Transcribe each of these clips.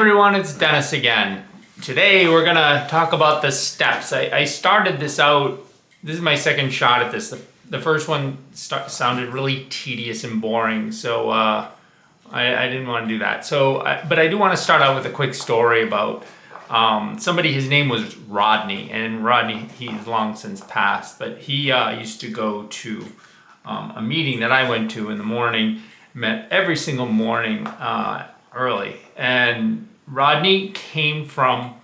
everyone, it's Dennis again. Today we're gonna talk about the steps. I started this out, this is my second shot at this. The first one sounded really tedious and boring, so I didn't want to do that. But I do want to start out with a quick story about somebody. His name was Rodney, and Rodney, he's long since passed, but he used to go to a meeting that I went to in the morning, met every single morning early. And Rodney came from,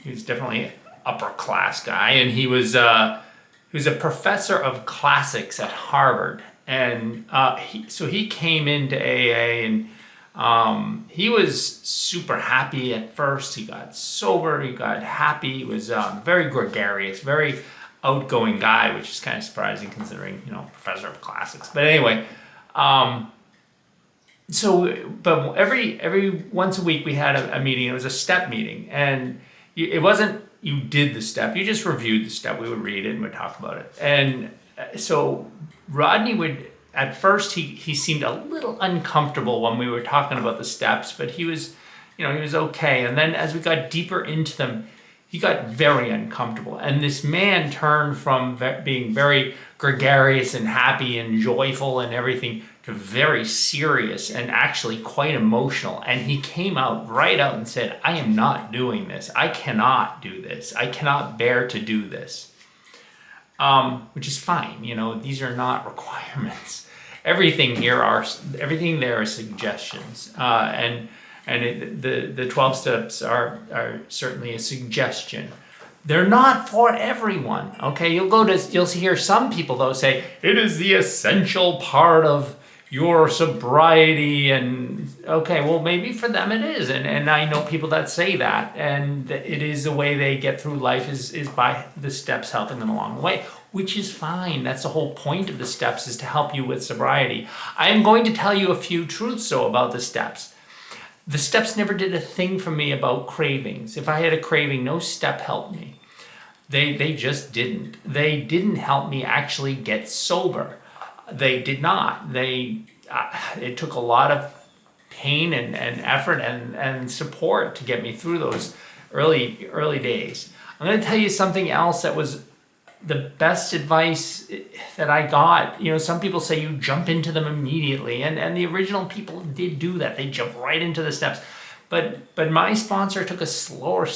he was definitely an upper class guy, and he was a professor of classics at Harvard. And so he came into AA, and he was super happy at first. He got sober, he got happy, he was very gregarious, very outgoing guy, which is kind of surprising considering, professor of classics. But anyway, but every once a week we had a meeting. It was a step meeting, and it wasn't you did the step, you just reviewed the step. We would read it and would talk about it. And so Rodney would, at first he seemed a little uncomfortable when we were talking about the steps, but he was okay. And then as we got deeper into them, he got very uncomfortable. And this man turned from being very gregarious and happy and joyful and everything to very serious and actually quite emotional. And he came out right out and said, I am not doing this. I cannot do this. I cannot bear to do this. Which is fine. These are not requirements. Everything there are suggestions. The 12 steps are certainly a suggestion. They're not for everyone, okay? You'll hear some people though say, it is the essential part of your sobriety, and okay, well maybe for them it is, and I know people that say that, and it is the way they get through life is by the steps helping them along the way, which is fine. That's the whole point of the steps, is to help you with sobriety. I am going to tell you a few truths though about the steps. The steps never did a thing for me about cravings. If I had a craving, no step helped me. They just didn't. They didn't help me actually get sober. They did not. It took a lot of pain and effort and support to get me through those early days. I'm going to tell you something else that was the best advice that I got. Some people say you jump into them immediately, and the original people did do that. They jump right into the steps. But my sponsor took a slower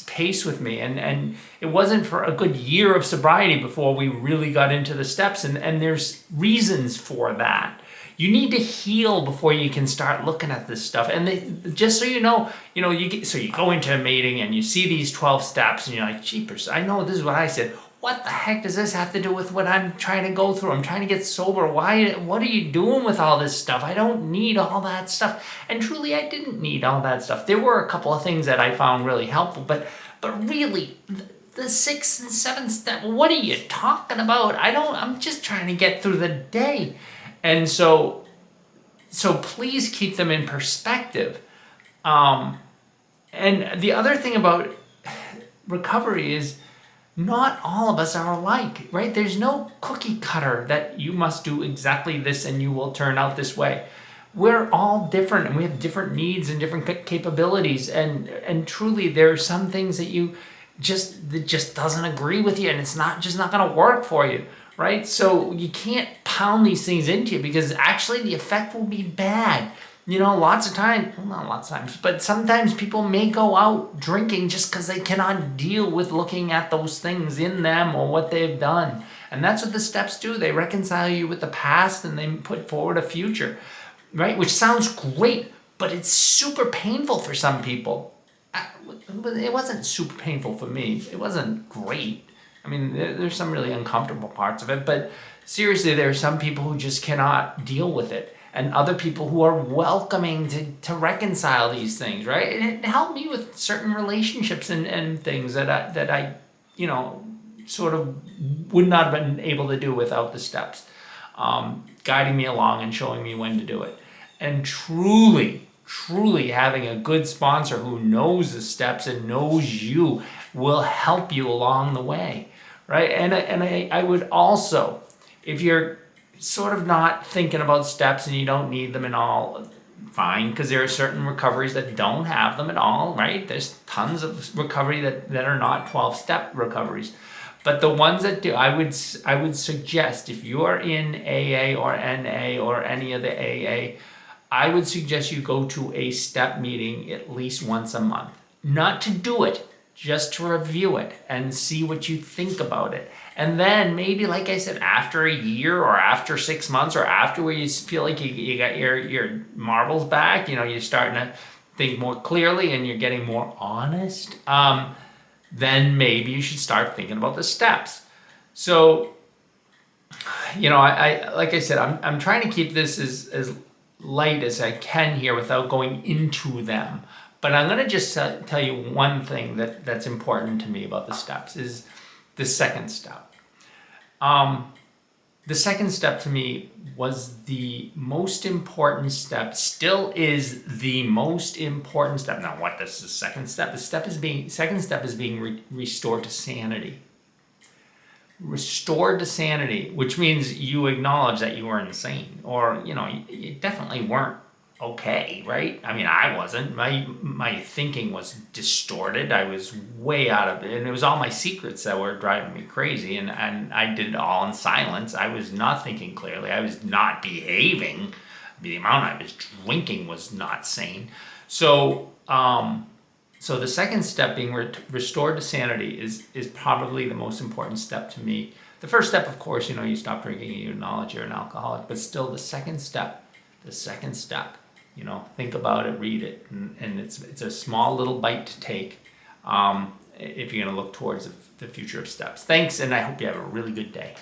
pace with me, and it wasn't for a good year of sobriety before we really got into the steps, and there's reasons for that. You need to heal before you can start looking at this stuff. And just so you know, you go into a meeting and you see these 12 steps and you're like, jeepers, I know this is what I said. What the heck does this have to do with what I'm trying to go through? I'm trying to get sober. What are you doing with all this stuff? I don't need all that stuff. And truly, I didn't need all that stuff. There were a couple of things that I found really helpful, but really, the 6th and 7th step, what are you talking about? I'm just trying to get through the day. And so please keep them in perspective. And the other thing about recovery is not all of us are alike, right? There's no cookie cutter that you must do exactly this and you will turn out this way. We're all different, and we have different needs and different capabilities. And truly, there are some things that that just doesn't agree with you, and it's not going to work for you. Right? So you can't pound these things into you, because actually the effect will be bad. Lots of times, well, not lots of times, but sometimes people may go out drinking just because they cannot deal with looking at those things in them or what they've done. And that's what the steps do. They reconcile you with the past, and they put forward a future, right? Which sounds great, but it's super painful for some people. It wasn't super painful for me. It wasn't great. I mean, there's some really uncomfortable parts of it, but seriously, there are some people who just cannot deal with it, and other people who are welcoming to reconcile these things, right? And it helped me with certain relationships and things that I sort of would not have been able to do without the steps, guiding me along and showing me when to do it. And truly having a good sponsor who knows the steps and knows you will help you along the way, right? And I would also, if you're sort of not thinking about steps and you don't need them and all, fine, because there are certain recoveries that don't have them at all, right? There's tons of recovery that are not 12-step recoveries. But the ones that do, I would suggest, if you are in AA or NA or any of the AA, I would suggest you go to a step meeting at least once a month. Not to do it, just to review it and see what you think about it. And then maybe, like I said, after a year or after 6 months or after where you feel like you got your marbles back, you're starting to think more clearly and you're getting more honest, then maybe you should start thinking about the steps. So, I like I said, I'm trying to keep this as light as I can here without going into them. But I'm going to just tell you one thing that's important to me about the steps is the second step. The second step to me was the most important step, still is the most important step. Now, what is the second step? The second step is being restored to sanity. Restored to sanity, which means you acknowledge that you were insane, or you definitely weren't okay, right? I mean, I wasn't. My thinking was distorted. I was way out of it, and it was all my secrets that were driving me crazy, and I did it all in silence. I was not thinking clearly. I was not behaving. The amount I was drinking was not sane. So the second step, being restored to sanity, is probably the most important step to me. The first step, of course, you stop drinking and you acknowledge you're an alcoholic, but still the second step, think about it, read it, and it's a small little bite to take if you're going to look towards the future of steps. Thanks, and I hope you have a really good day.